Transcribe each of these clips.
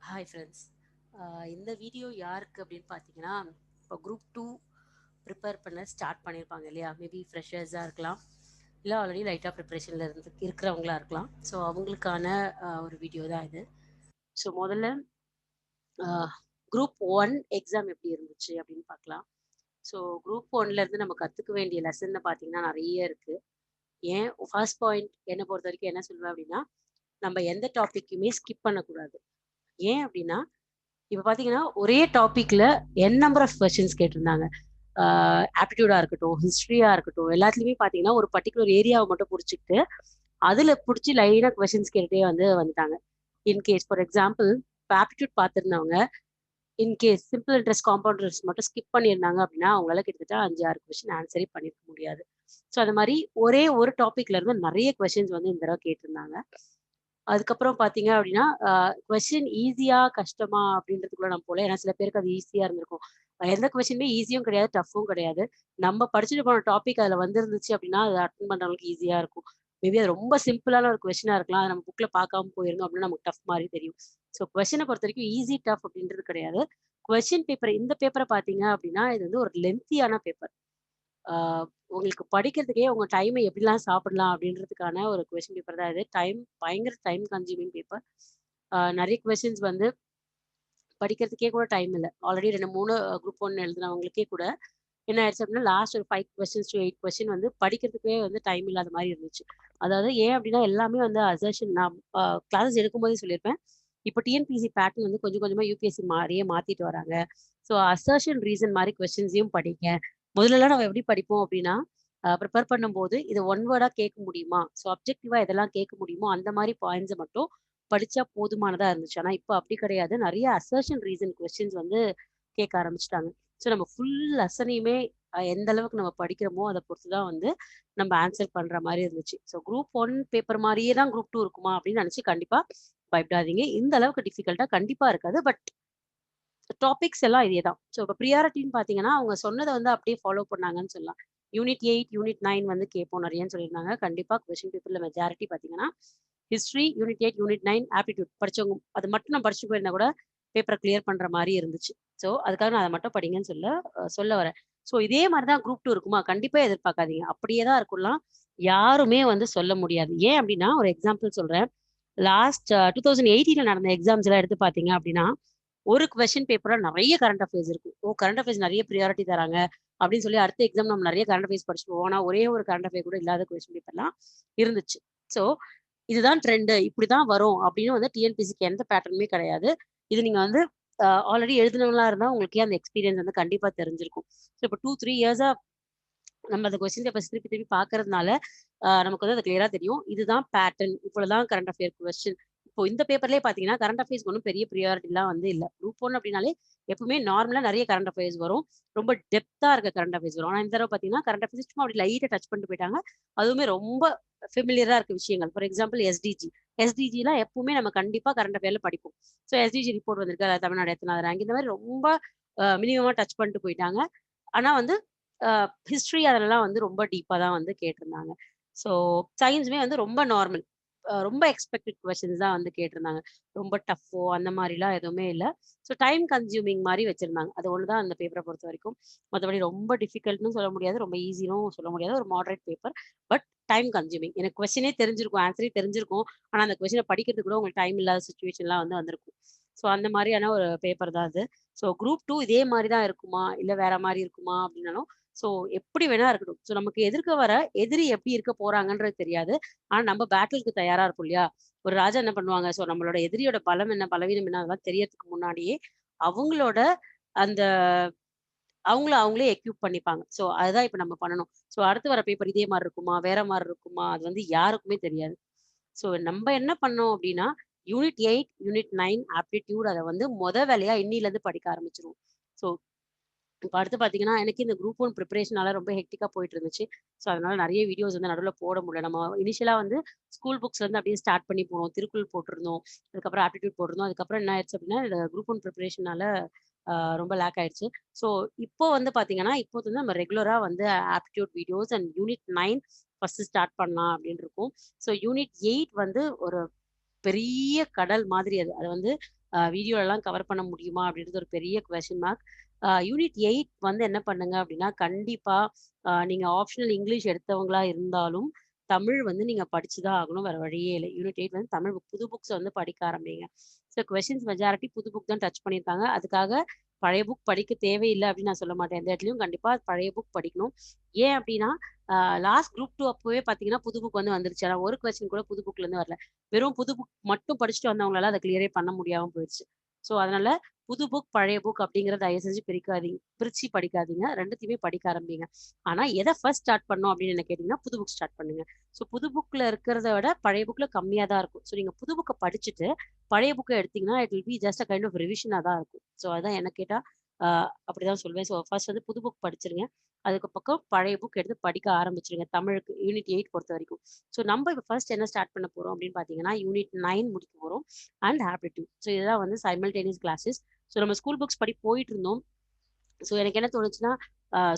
Hi friends. இந்த video யாருக்கு அப்படின்னு பார்த்தீங்கன்னா, இப்போ குரூப் 2 ப்ரிப்பேர் பண்ண ஸ்டார்ட் பண்ணியிருப்பாங்க இல்லையா? மேபி ஃப்ரெஷர்ஸாக இருக்கலாம், இல்லை ஆல்ரெடி லைட்டாக ப்ரிப்ரேஷனில் இருக்கிறவங்களா இருக்கலாம். ஸோ அவங்களுக்கான ஒரு வீடியோ தான் இது. ஸோ முதல்ல குரூப் 1 எக்ஸாம் எப்படி இருந்துச்சு அப்படின்னு பார்க்கலாம். ஸோ குரூப் 1லேருந்து நம்ம கற்றுக்க வேண்டிய லெசன்னு பார்த்தீங்கன்னா நிறைய இருக்குது. ஏன் ஃபர்ஸ்ட் பாயிண்ட் என்னை பொறுத்த வரைக்கும் என்ன சொல்லுவேன் அப்படின்னா, நம்ம எந்த டாப்பிக்குமே ஸ்கிப் பண்ணக்கூடாது. ஏன் அப்படின்னா, இப்ப பாத்தீங்கன்னா, ஒரே டாபிக்ல நம்பர் ஆஃப் கொஸ்டின்ஸ் கேட்டிருந்தாங்க. ஆப்டிடியூடா இருக்கட்டும், ஹிஸ்டரியா இருக்கட்டும், எல்லாத்துலயுமே பாத்தீங்கன்னா, ஒரு பர்ட்டிகுலர் ஏரியாவ மட்டும் புடிச்சுக்கிட்டு, அதுல புடிச்சு லைனா கொஸ்டின்ஸ் கேட்டுட்டே வந்துட்டாங்க. இன்கேஸ் ஃபார் எக்ஸாம்பிள், இப்ப ஆப்டிடியூட் பார்த்திருந்தவங்க, in case simple interest, compound interest மட்டும் ஸ்கிப் பண்ணியிருந்தாங்க அப்படின்னா, அவங்களால கிட்டத்தட்ட 5, 6 கொஸ்டின் ஆன்சரே பண்ணியிருக்க முடியாது. ஸோ அந்த மாரி ஒரே ஒரு டாபிக்ல இருந்து நெறைய கொஸ்டின்ஸ் இந்த தடவ கேட்டிருந்தாங்க. அதுக்கப்புறம் பார்த்தீங்க அப்படின்னா, கொஸ்டின் ஈஸியா, கஷ்டமா அப்படின்றதுக்குள்ள நம்ம போல. ஏன்னா சில பேருக்கு அது ஈஸியா இருந்திருக்கும். எந்த கொஸ்டினுமே ஈஸியும் கிடையாது, டஃப்பும் கிடையாது. நம்ம படிச்சுட்டு போன டாபிக் அதுல வந்திருந்துச்சு அப்படின்னா, அத அட்டெண்ட் பண்றவங்களுக்கு ஈஸியா இருக்கும். மேபி அது ரொம்ப சிம்பிளான ஒரு கொஸ்டினா இருக்கலாம். அத நம்ம புக்ல பார்க்காம போயிருந்தோம் அப்படின்னா, நமக்கு டஃப் மாரி தெரியும். ஸோ கொஸ்டின பொறுத்தவரைக்கும் ஈஸி, டஃப் அப்படின்றது கிடையாது. கொஸ்டின் பேப்பர் இந்த பேப்பர பார்த்தீங்க அப்படின்னா, இது ஒரு லென்த்தியான பேப்பர். ஆ உங்களுக்கு படிக்கிறதுக்கே உங்க டைம எப்படிலாம் சாப்பிடலாம் அப்படின்றதுக்கான ஒரு கொஸ்டின் பேப்பர் தான் இது. பயங்கர டைம் கன்சியூமிங் பேப்பர். நெறைய கொஸ்டின்ஸ் படிக்கிறதுக்கே கூட டைம் இல்ல. ஆல்ரெடி 2, 3 குரூப் 1 எழுதுனவங்களுக்கே கூட என்ன ஆயிடுச்சு அப்படின்னா, லாஸ்ட் ஒரு 5 கொஸ்டின்ஸ் டூ 8 கொஸ்டின் படிக்கிறதுக்கே டைம் இல்லாத மாரி இருந்துச்சு. அதாவது ஏன் அப்படின்னா, எல்லாமே அசர்ஷன் நான் கிளாஸஸ் எடுக்கும்போதே சொல்லியிருப்பேன். இப்ப டிஎன்பிஎஸ்சி பேட்டர்ன் கொஞ்சம் கொஞ்சமா யுபிஎஸ்சி மாரியே மாத்திட்டு வராங்க. ஸோ அசர்ஷன் ரீசன் மாரி கொஸ்டின்ஸையும் படிங்க. முதல்லலாம் நம்ம எப்படி படிப்போம் அப்படின்னா, ப்ரிப்பேர் பண்ணும்போது இத ஒன் வேர்டா கேட்க முடியுமா? ஸோ அப்ஜெக்டிவா எதெல்லாம் கேட்க முடியுமோ, அந்த மாரி பாயிண்ட்ஸ மட்டும் படிச்சா போதுமானதா இருந்துச்சு. ஆனா இப்ப அப்படி கிடையாது. நெறைய அசர்ஷன் ரீசன் கொஸ்டின்ஸ் கேட்க ஆரம்பிச்சுட்டாங்க. ஸோ நம்ம ஃபுல் லெசனையுமே எந்த அளவுக்கு நம்ம படிக்கிறோமோ, அத பொறுத்து தான் நம்ம ஆன்சர் பண்ற மாரி இருந்துச்சு. ஸோ குரூப் 1 பேப்பர் மாரியே தான் குரூப் 2 இருக்குமா அப்படின்னு நெனச்சு கண்டிப்பா பயப்படாதீங்க. இந்த அளவுக்கு டிஃபிகல்ட்டா கண்டிப்பா இருக்காது. பட் டாபிக்ஸ் எல்லாம் இதே தான். ஸோ இப்ப பிரியாரிட்டின்னு பார்த்தீங்கன்னா, அவங்க சொன்னத அப்படியே ஃபாலோ பண்ணாங்கன்னு சொல்லலாம். யூனிட் 8, யூனிட் 9 கேட்போம் நெறையன்னு சொல்லியிருந்தாங்க. கண்டிப்பா கொஸ்டின் பேப்பர்ல மெஜாரிட்டி பார்த்தீங்கன்னா, ஹிஸ்டரி, யூனிட் 8, யூனிட் 9, ஆப்டிட்யூட் படிச்சவங்க அது மட்டும் நான் படிச்சுட்டு போயிருந்தா கூட பேப்பர கிளியர் பண்ற மாரி இருந்துச்சு. ஸோ அதுக்காக நான் அத மட்டும் படிங்கன்னு சொல்ல வரேன். ஸோ இதே மாரி தான் குரூப் 2 இருக்குமா? கண்டிப்பா எதிர்பார்க்காதீங்க. அப்படியே தான் இருக்கும்லாம் யாருமே சொல்ல முடியாது. ஏன் அப்படின்னா, ஒரு எக்ஸாம்பிள் சொல்றேன். லாஸ்ட் 2018ல நடந்த எக்ஸாம்ஸ் எல்லாம் எடுத்து பார்த்தீங்க அப்படின்னா, ஒரு கொஸ்டின் பேப்பர்ல நெறைய கரண்ட் அஃபேர்ஸ் இருக்கும். கரண்ட் அஃபேர்ஸ் நெறைய பிரியாரிட்டி தராங்க அப்படின்னு சொல்லி அடுத்த எக்ஸாம் நம்ம நெறைய கரண்ட் அஃபேர்ஸ் படிச்சுட்டு போவோம். ஆனா ஒரே ஒரு கரண்ட் அஃபேர் கூட இல்லாத கொஸ்டின் பேப்பர்லாம் இருந்துச்சு. ஸோ இதுதான் ட்ரெண்ட். இப்படிதான் வரும் அப்படின்னு டிஎன்பிஎஸ்சிக்கு எந்த பேட்டர்னுமே கிடையாது. இது நீங்க ஆல்ரெடி எழுதினவங்களா இருந்தா உங்களுக்கே அந்த எக்ஸ்பீரியன்ஸ் கண்டிப்பா தெரிஞ்சிருக்கும். ஸோ இப்போ 2, 3 இயர்ஸா நம்ம அந்த கொஸ்டின் பேப்பர்ஸ் திருப்பி திருப்பி பார்க்கறதுனால, நமக்கு அது கிளியரா தெரியும். இதுதான் பேட்டர்ன். இவ்வளவுதான் கரண்ட் அஃபேர் கொஸ்டின். இப்போ இந்த பேப்பர்லயே பார்த்தீங்கன்னா, கரண்ட் அஃபேர்ஸ்க்கு ஒண்ணும் பெரிய பிரியாரிட்டிலாம் இல்ல. குரூப் 1 அப்படின்னாலே எப்பவுமே நார்மலா நெறைய கரண்ட் அஃபேர்ஸ் வரும். ரொம்ப டெப்த்தா இருக்க கரண்ட் அஃபேர்ஸ் வரும். ஆனா இந்த தடவ பார்த்தீங்கன்னா, கரண்ட் அஃபேர்ஸ் சும்மா அப்படி லைட்டா டச் பண்ணிட்டு போயிட்டாங்க. அதுவுமே ரொம்ப ஃபெமிலியரா இருக்க விஷயங்கள். For example SDG. எஸ்டிஜிலாம் எப்பவுமே நம்ம கண்டிப்பா கரண்ட் அஃபேர்ல படிப்போம். ஸோ எஸ்டிஜி ரிப்போர்ட் வந்திருக்கு. அதுல தமிழ்நாடு எத்தனாவது ரேங்க் இந்த மாரி ரொம்ப மினிமமா டச் பண்ணிட்டு போயிட்டாங்க. ஆனா அ ஹிஸ்டரி அதுலலாம் ரொம்ப டீப்பா தான் கேட்டிருந்தாங்க. ஸோ சயின்ஸுமே ரொம்ப நார்மல். ரொம்ப எக்ஸ்பெக்டட் கொஸ்டின்ஸ் தான் கேட்டிருந்தாங்க. ரொம்ப டஃப்போ அந்த மாரிலாம் எதுவுமே இல்ல. ஸோ டைம் கன்சியூமிங் மாரி வச்சிருந்தாங்க. அது ஒண்ணு தான் அந்த பேப்பர பொறுத்தவரைக்கும். மத்தபடி ரொம்ப டிஃபிகல்ட்ன்னு சொல்ல முடியாது. ரொம்ப ஈஸின்னும் சொல்ல முடியாது. ஒரு moderate paper. But time consuming. எனக்கு கொஸ்டினே தெரிஞ்சிருக்கும். ஆன்ஸரே தெரிஞ்சிருக்கும். ஆனா அந்த கொஸ்டின படிக்கிறதுக்கு கூட உங்களுக்கு டைம் இல்லாத சிச்சுவேஷன்லாம் வந்திருக்கும். ஸோ அந்த மாரியான ஒரு பேப்பர் தான் அது. ஸோ குரூப் 2 இதே மாரி தான் இருக்குமா? இல்ல வேற மாரி இருக்குமா? அப்படின்னாலும் ஸோ எப்படி வேணா இருக்கட்டும். ஸோ நமக்கு எதிர்க்க வர எதிரி எப்படி இருக்க போறாங்கன்றது தெரியாது. ஆனா நம்ம பேட்டிலுக்கு தயாரா இருப்போம் இல்லையா? ஒரு ராஜா என்ன பண்ணுவாங்க? ஸோ நம்மளோட எதிரியோட பலம் என்ன? பலவீனம் என்ன? அதெல்லாம் தெரியறதுக்கு முன்னாடியே அவங்களோட அந்த அவங்கள அவங்களே எக்யூப் பண்ணிப்பாங்க. ஸோ அதுதான் இப்ப நம்ம பண்ணணும். ஸோ அடுத்து வர பேப்பர் இதே மாரி இருக்குமா? வேற மாரி இருக்குமா? அது யாருக்குமே தெரியாது. ஸோ நம்ப என்ன பண்ணோம் அப்டின்னா, யூனிட் 8, யூனிட் 9 ஆப்டிட்யூட் அத மொத வேலையா இன்னிலருந்து படிக்க ஆரம்பிச்சுருவோம். ஸோ இப்ப அடுத்து பார்த்தீங்கன்னா, எனக்கு இந்த குரூப் 1 பிரிப்பரேஷனால ரொம்ப ஹெக்டிக்கா போயிட்டு இருந்துச்சு. ஸோ அதனால நெறைய வீடியோஸ் நடுவுல போட முடியல. நம்ம இனிஷியலா ஸ்கூல் புக்ஸ்லேருந்து அப்படியே ஸ்டார்ட் பண்ணி போனோம். திருக்குறள் போட்டிருந்தோம். அதுக்கப்புறம் ஆப்டிட்யூட் போட்டிருந்தோம். அதுக்கப்புறம் என்ன ஆயிடுச்சு அப்படின்னா, இந்த குரூப் 1 பிரிப்பரேஷனால ரொம்ப லேக் ஆயிடுச்சு. ஸோ இப்போ பார்த்தீங்கன்னா, இப்போ நம்ம ரெகுலரா aptitude videos and unit 9 first start பண்ணலாம் அப்படின்னு இருக்கோம். ஸோ யூனிட் 8 ஒரு பெரிய கடல் மாதிரி அது. அது வீடியோலலாம் கவர் பண்ண முடியுமா? அப்படின்றது ஒரு பெரிய கொஸ்டின் மார்க். யூனிட் 8 வந்து என்ன பண்ணுங்க அப்படின்னா, கண்டிப்பா நீங்க ஆப்ஷனல் இங்கிலீஷ் எடுத்தவங்களா இருந்தாலும், தமிழ் வந்து நீங்க படிச்சு தான் ஆகணும். வேற வழியே இல்ல. யூனிட் 8 வந்து தமிழ் புது புக்ஸ வந்து படிக்க ஆரம்பிங்க. ஸோ கொஸ்டின்ஸ் மெஜாரிட்டி புது புக் தான் டச் பண்ணியிருக்காங்க. அதுக்காக பழைய புக் படிக்க தேவையில்ல அப்படின்னு நான் சொல்ல மாட்டேன். எந்த இடத்துலயும் கண்டிப்பா பழைய புக் படிக்கணும். ஏன் அப்படின்னா, அ லாஸ்ட் குரூப் 2 அப்பவே பார்த்தீங்கன்னா, புது புக் வந்து வந்துருச்சு. ஆனா ஒரு கொஸ்டின் கூட புது புக்லேருந்து வரல. வெறும் புது புக் மட்டும் படிச்சுட்டு வந்தவங்களால அத கிளியரே பண்ண முடியாம போயிருச்சு. ஸோ அதனால புது புக், பழைய புக் அப்படிங்கிறத தயவு செஞ்சு பிரிக்காதீங்க. பிரிச்சு படிக்காதீங்க. 2த்தையுமே படிக்க ஆரம்பிங்க. ஆனா எத ஃபர்ஸ்ட் ஸ்டார்ட் பண்ணணும் அப்படின்னு என்ன கேட்டீங்கன்னா, புது புக் ஸ்டார்ட் பண்ணுங்க. ஸோ புது புக்ல இருக்கிறத விட பழைய புக்ல கம்மியா தான் இருக்கும். ஸோ நீங்க புது புக்க படிச்சுட்டு, பழைய புக்க எடுத்தீங்கன்னா, it will be just a kind of ரிவிஷனா தான் இருக்கும். ஸோ அதான் என்ன கேட்டா, அ அப்படிதான் சொல்வேன். ஸோ ஃபர்ஸ்ட் வந்து புது புக் படிச்சுருங்க. அதுக்கு பக்கம் பழைய புக் எடுத்து படிக்க ஆரம்பிச்சுருங்க. தமிழுக்கு யூனிட் 8 பொறுத்தவரைக்கும். ஸோ நம்ம இப்ப ஃபர்ஸ்ட் என்ன ஸ்டார்ட் பண்ண போறோம் அப்படின்னு பார்த்தீங்கன்னா, யூனிட் 9 முடிக்க போறோம். And aptitude. ஸோ இதுதான் வந்து சைமல்டேனியஸ் கிளாஸஸ். ஸோ நம்ம ஸ்கூல் புக்ஸ் படி போயிட்டு இருந்தோம். ஸோ எனக்கு என்ன தோணுச்சுன்னா,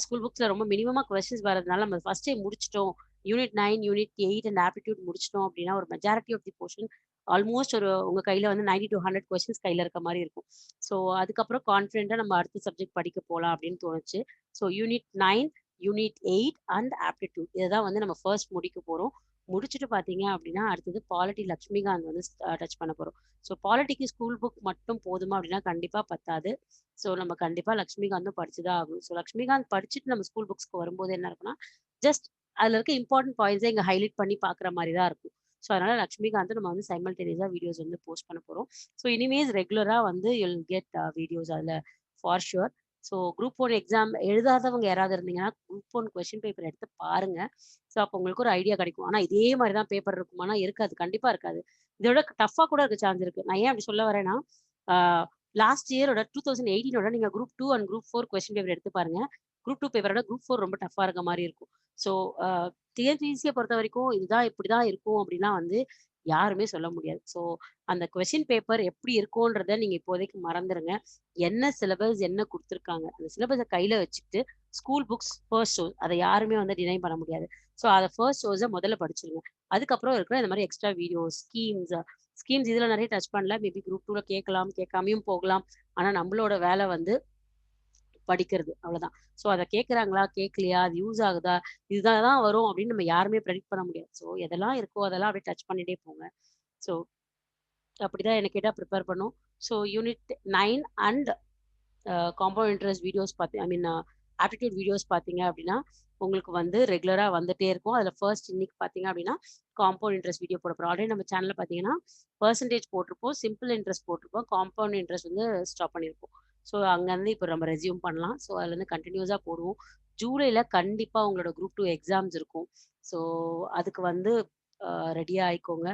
ஸ்கூல் புக்ஸ்ல ரொம்ப மினிமமா கொஸ்டின்ஸ் வரதுனால நம்ம ஃபர்ஸ்ட்டே முடிச்சுட்டோம். யூனிட் 9, யூனிட் 8 அண்ட் ஆப்டிட்யூட் முடிச்சுட்டோம் அப்படின்னா, ஒரு majority of the portion almost உங்க கையில வந்து 90 டூ 100 கொஸ்டின்ஸ் கையில இருக்க மாரி இருக்கும். ஸோ அதுக்கப்புறம் கான்ஃபிடென்ட்டா நம்ம அடுத்த சப்ஜெக்ட் படிக்க போலாம் அப்படின்னு தோணுச்சு. So unit 9, unit 8 and aptitude இத தான் வந்து நம்ம ஃபர்ஸ்ட் முடிக்க போறோம். முடிச்சுட்டு பார்த்தீங்க அப்படின்னா, அடுத்தது பாலிட்டி லக்ஷ்மிகாந்த் வந்து டச் பண்ண போறோம். ஸோ பாலிட்டிக்கு ஸ்கூல் புக் மட்டும் போதுமா அப்படின்னா, கண்டிப்பா பத்தாது. ஸோ நம்ம கண்டிப்பா லக்ஷ்மிகாந்தும் படிச்சு தான் ஆகணும். ஸோ லக்ஷ்மிகாந்த் படிச்சுட்டு நம்ம ஸ்கூல் புக்ஸ்க்கு வரும்போது என்ன இருக்கும்னா, ஜஸ்ட் அதுல இருக்க இம்பார்டன்ட் பாயிண்ட்ஸ இங்க ஹைலைட் பண்ணி பார்க்குற மாரி தான் இருக்கும். ஸோ அதனால லக்ஷ்மிகாந்தும் நம்ம வந்து சைமல்டேனியஸா வீடியோஸ் வந்து போஸ்ட் பண்ண போறோம். ஸோ இனிமேஸ் ரெகுலரா வந்து யூ வில் கெட் வீடியோஸ் அதுல for sure. So group 1 exam எழுதாதவங்க யாராவது இருந்தீங்கன்னா, குரூப் 1 கொஸ்டின் பேப்பர் எடுத்து பாருங்க. ஸோ அப்போ உங்களுக்கு ஒரு ஐடியா கிடைக்கும். ஆனா இதே மாரி தான் பேப்பர் இருக்குமானா இருக்காது. கண்டிப்பா இருக்காது. இத விட டஃப்பா கூட இருக்க சான்ஸ் இருக்கு. நான் ஏன் அப்படி சொல்ல வரேன்னா, ஆ லாஸ்ட் இயரோட 2018ஓட நீங்க group 2 and group 4 question paper எடுத்து பாருங்க. குரூப் 2 பேப்பரோட குரூப் 4 ரொம்ப டஃப்பா இருக்க மாரி இருக்கும். ஸோ அ டிஎன்பிஎஸ்சிய பொறுத்தவரைக்கும் இதுதான் இப்படிதான் இருக்கும் அப்படிலாம் வந்து யாருமே சொல்ல முடியாது. ஸோ அந்த கொஸ்டின் பேப்பர் எப்படி இருக்கும்ன்றத நீங்க இப்போதைக்கு மறந்துருங்க. என்ன சிலபஸ் என்ன குடுத்துருக்காங்க. அந்த சிலபஸ கையில வச்சுக்கிட்டு ஸ்கூல் புக்ஸ் ஃபர்ஸ்ட் சோர்ஸ் அத யாருமே வந்து டினை பண்ண முடியாது. ஸோ அத ஃபர்ஸ்ட் சோர்ஸ முதல்ல படிச்சுருங்க. அதுக்கப்புறம் இருக்கிற இந்த மாரி எக்ஸ்ட்ரா வீடியோஸ், ஸ்கீம்ஸ் இதுல நெறைய டச் பண்ணல. மேபி குரூப் 2ல கேட்கலாம், கேட்காமயும் போகலாம். ஆனா நம்மளோட வேலை வந்து படிக்கிறது. அவ்வளோதான். ஸோ அத கேட்கறாங்களா? கேட்கலையா? அது யூஸ் ஆகுதா? இதுதான் தான் வரும் அப்படின்னு நம்ம யாருமே பிரெடிக்ட் பண்ண முடியாது. ஸோ எதெல்லாம் இருக்கோ அதெல்லாம் அப்படியே டச் பண்ணிட்டே போங்க. ஸோ அப்படிதான் என்ன கேட்டா ப்ரிப்பேர் பண்ணோம். So unit 9 and compound interest videos I mean aptitude videos பார்த்தீங்க அப்படின்னா, உங்களுக்கு வந்து ரெகுலரா வந்துட்டே இருக்கும். அதில ஃபர்ஸ்ட் இன்னைக்கு பார்த்தீங்க அப்படின்னா, காம்பவுண்ட் இன்ட்ரெஸ்ட் வீடியோ போட போறோம். ஆல்ரெடி நம்ம சேனல்ல பார்த்தீங்கன்னா, பெர்சன்டேஜ் போட்டிருப்போம். சிம்பிள் இன்ட்ரெஸ்ட் போட்டிருப்போம். காம்பவுண்ட் இன்ட்ரெஸ்ட் வந்து ஸ்டாப் பண்ணியிருப்போம். ஸோ அங்கருந்து இப்போ நம்ம ரெஸ்யூம் பண்ணலாம். ஸோ அதுலேருந்து கன்டினியூஸா போடுவோம். ஜூலைல கண்டிப்பா உங்களோட குரூப் 2 எக்ஸாம்ஸ் இருக்கும். ஸோ அதுக்கு வந்து ரெடியா ஆயிக்கோங்க.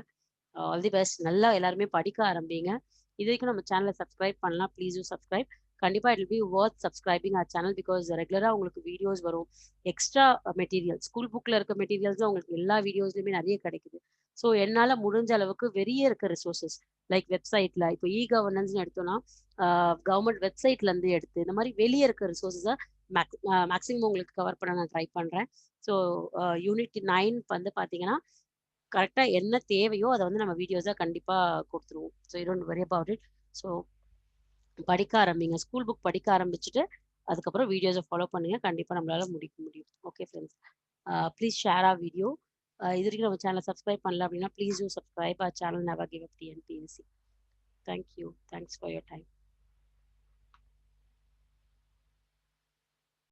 All the best. நல்லா எல்லாருமே படிக்க ஆரம்பிங்க. இதுவரைக்கும் நம்ம சேனல சப்ஸ்கிரைப் பண்ணலாம். Please do subscribe. கண்டிப்பா it will be worth subscribing our channel because ரெகுலரா உங்களுக்கு வீடியோஸ் வரும். எக்ஸ்ட்ரா மெட்டீரியல் ஸ்கூல் புக்ல இருக்க மெட்டீரியல்ஸ் தான் உங்களுக்கு எல்லா வீடியோஸ்லயுமே நெறைய கிடைக்குது. ஸோ என்னால முடிஞ்ச அளவுக்கு வெளிய இருக்க ரிசோர்ஸஸ் லைக் வெப்சைட்ல இப்போ கவர்னன்ஸ்ன்னு எடுத்தோம்னா, கவர்ன்மெண்ட் வெப்சைட்ல இருந்து எடுத்து இந்த மாரி வெளிய இருக்க ரிசோர்ஸஸ மேக்ஸிமம் உங்களுக்கு கவர் பண்ண நான் ட்ரை பண்றேன். ஸோ யூனிட் 9 வந்து பார்த்தீங்கன்னா கரெக்ட்டா என்ன தேவையோ, அத வந்து நம்ம வீடியோஸா கண்டிப்பா குடுத்துருவோம். So you don't worry about it. So படிக்க ஆரம்பிங்க. ஸ்கூல் புக் படிக்க ஆரம்பிச்சுட்டு, அதுக்கப்புறம் வீடியோஸ ஃபாலோ பண்ணுங்க. கண்டிப்பா நம்மளால முடிக்க முடியும். Okay friends. Please share our video. இதுவரைக்கும் நம்ம சேனல சப்ஸ்கிரைப் பண்ணல அப்படின்னா, please do subscribe our channel never give up TNPSC. Thank you. Thanks for your time.